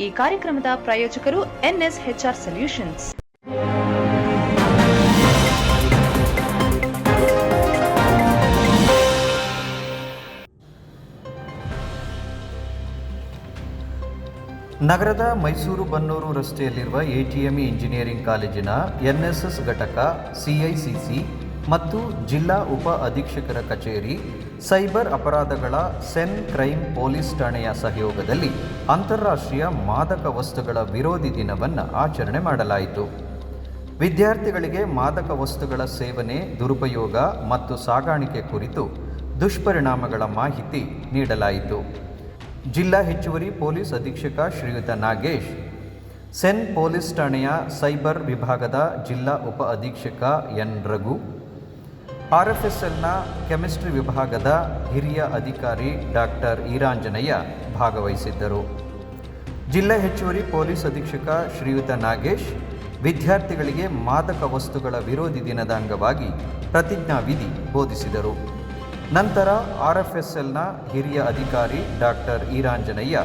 ಈ ಕಾರ್ಯಕ್ರಮದ ಪ್ರಾಯೋಜಕರು NSHR ಸೊಲ್ಯೂಷನ್ಸ್. ನಗರದ ಮೈಸೂರು ಬನ್ನೂರು ರಸ್ತೆಯಲ್ಲಿರುವ ATME ಇಂಜಿನಿಯರಿಂಗ್ ಕಾಲೇಜಿನ NSS ಘಟಕ, CICC ಮತ್ತು ಜಿಲ್ಲಾ ಉಪ ಅಧೀಕ್ಷಕರ ಕಚೇರಿ, ಸೈಬರ್ ಅಪರಾಧಗಳ ಸೆನ್ ಕ್ರೈಮ್ ಪೊಲೀಸ್ ಠಾಣೆಯ ಸಹಯೋಗದಲ್ಲಿ ಅಂತಾರಾಷ್ಟ್ರೀಯ ಮಾದಕ ವಸ್ತುಗಳ ವಿರೋಧಿ ದಿನವನ್ನು ಆಚರಣೆ ಮಾಡಲಾಯಿತು. ವಿದ್ಯಾರ್ಥಿಗಳಿಗೆ ಮಾದಕ ವಸ್ತುಗಳ ಸೇವನೆ, ದುರುಪಯೋಗ ಮತ್ತು ಸಾಗಾಣಿಕೆ ಕುರಿತು ದುಷ್ಪರಿಣಾಮಗಳ ಮಾಹಿತಿ ನೀಡಲಾಯಿತು. ಜಿಲ್ಲಾ ಹೆಚ್ಚುವರಿ ಪೊಲೀಸ್ ಅಧೀಕ್ಷಕ ಶ್ರೀಯುತ ನಾಗೇಶ್, ಸೆನ್ ಪೊಲೀಸ್ ಠಾಣೆಯ ಸೈಬರ್ ವಿಭಾಗದ ಜಿಲ್ಲಾ ಉಪ ಅಧೀಕ್ಷಕ N. ರಘು, RFSLನ ಕೆಮಿಸ್ಟ್ರಿ ವಿಭಾಗದ ಹಿರಿಯ ಅಧಿಕಾರಿ ಡಾಕ್ಟರ್ ಈರಾಂಜನೇಯ ಭಾಗವಹಿಸಿದ್ದರು. ಜಿಲ್ಲಾ ಹೆಚ್ಚುವರಿ ಪೊಲೀಸ್ ಅಧೀಕ್ಷಕ ಶ್ರೀಯುತ ನಾಗೇಶ್ ವಿದ್ಯಾರ್ಥಿಗಳಿಗೆ ಮಾದಕ ವಸ್ತುಗಳ ವಿರೋಧಿ ದಿನದ ಅಂಗವಾಗಿ ಪ್ರತಿಜ್ಞಾವಿಧಿ ಬೋಧಿಸಿದರು. ನಂತರ RFSLನ ಹಿರಿಯ ಅಧಿಕಾರಿ ಡಾಕ್ಟರ್ ಈರಾಂಜನೇಯ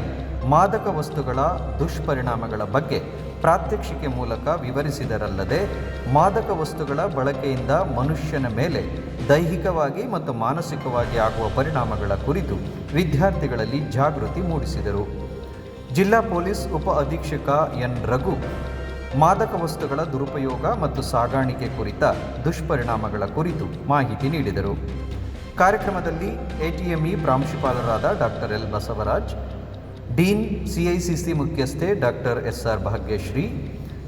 ಮಾದಕ ವಸ್ತುಗಳ ದುಷ್ಪರಿಣಾಮಗಳ ಬಗ್ಗೆ ಪ್ರಾತ್ಯಕ್ಷಿಕೆ ಮೂಲಕ ವಿವರಿಸಿದರಲ್ಲದೆ, ಮಾದಕ ವಸ್ತುಗಳ ಬಳಕೆಯಿಂದ ಮನುಷ್ಯನ ಮೇಲೆ ದೈಹಿಕವಾಗಿ ಮತ್ತು ಮಾನಸಿಕವಾಗಿ ಆಗುವ ಪರಿಣಾಮಗಳ ಕುರಿತು ವಿದ್ಯಾರ್ಥಿಗಳಲ್ಲಿ ಜಾಗೃತಿ ಮೂಡಿಸಿದರು. ಜಿಲ್ಲಾ ಪೊಲೀಸ್ ಉಪ ಅಧೀಕ್ಷಕ N. ರಘು ಮಾದಕ ವಸ್ತುಗಳ ದುರುಪಯೋಗ ಮತ್ತು ಸಾಗಾಣಿಕೆ ಕುರಿತ ದುಷ್ಪರಿಣಾಮಗಳ ಕುರಿತು ಮಾಹಿತಿ ನೀಡಿದರು. ಕಾರ್ಯಕ್ರಮದಲ್ಲಿ ATME ಪ್ರಾಂಶುಪಾಲರಾದ doctor L. Basavaraj, dean CICC ಮುಖ್ಯಸ್ಥೆ doctor SR Bhagyashree,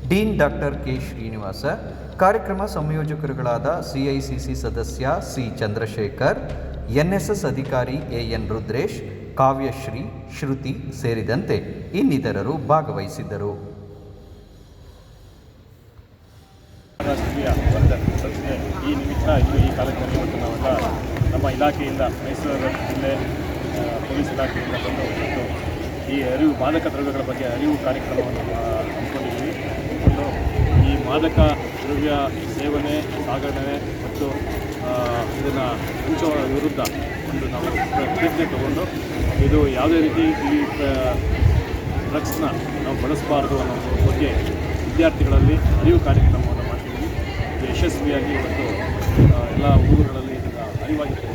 dean doctor K. Srinivasa, ಕಾರ್ಯಕ್ರಮ ಸಂಯೋಜಕರುಗಳಾದ CICC ಸದಸ್ಯ C. ಚಂದ್ರಶೇಖರ್, NSS ಅಧಿಕಾರಿ AN. ರುದ್ರೇಶ್, ಕಾವ್ಯಶ್ರೀ, ಶ್ರುತಿ ಸೇರಿದಂತೆ ಇನ್ನಿತರರು ಭಾಗವಹಿಸಿದ್ದರು. ಈ ನಿಮಿತ್ತ ಈ ಕಾರ್ಯಕ್ರಮ ಇವತ್ತು ನಾವೆಲ್ಲ ನಮ್ಮ ಇಲಾಖೆಯಿಂದ, ಮೈಸೂರು ಜಿಲ್ಲೆ ಪೊಲೀಸ್ ಇಲಾಖೆಯಿಂದ ಬಂದು ಈ ಮಾದಕ ದ್ರವ್ಯಗಳ ಬಗ್ಗೆ ಅರಿವು ಕಾರ್ಯಕ್ರಮವನ್ನು ಹಮ್ಮಿಕೊಂಡಿದ್ದೀವಿ. ಮತ್ತು ಈ ಮಾದಕ ದ್ರವ್ಯ ಸೇವನೆ, ಸಾಗಣೆ ಮತ್ತು ಇದನ್ನು ಹಂಚುವ ವಿರುದ್ಧ ನಾವು ಪ್ರತಿಜ್ಞೆ ತಗೊಂಡು ಇದು ಯಾವುದೇ ರೀತಿ ಈ ಡ್ರಗ್ಸ್ನ ನಾವು ಬಳಸಬಾರ್ದು ಅನ್ನೋ ಬಗ್ಗೆ ವಿದ್ಯಾರ್ಥಿಗಳಲ್ಲಿ ಅರಿವು ಕಾರ್ಯಕ್ರಮವನ್ನು ಮಾಡ್ತಿದ್ದೀವಿ. ಇದು ಯಶಸ್ವಿಯಾಗಿ ಇವತ್ತು ಎಲ್ಲ ಊರುಗಳಲ್ಲಿ ಇದನ್ನು ಅರಿವಾಗಿದೆ.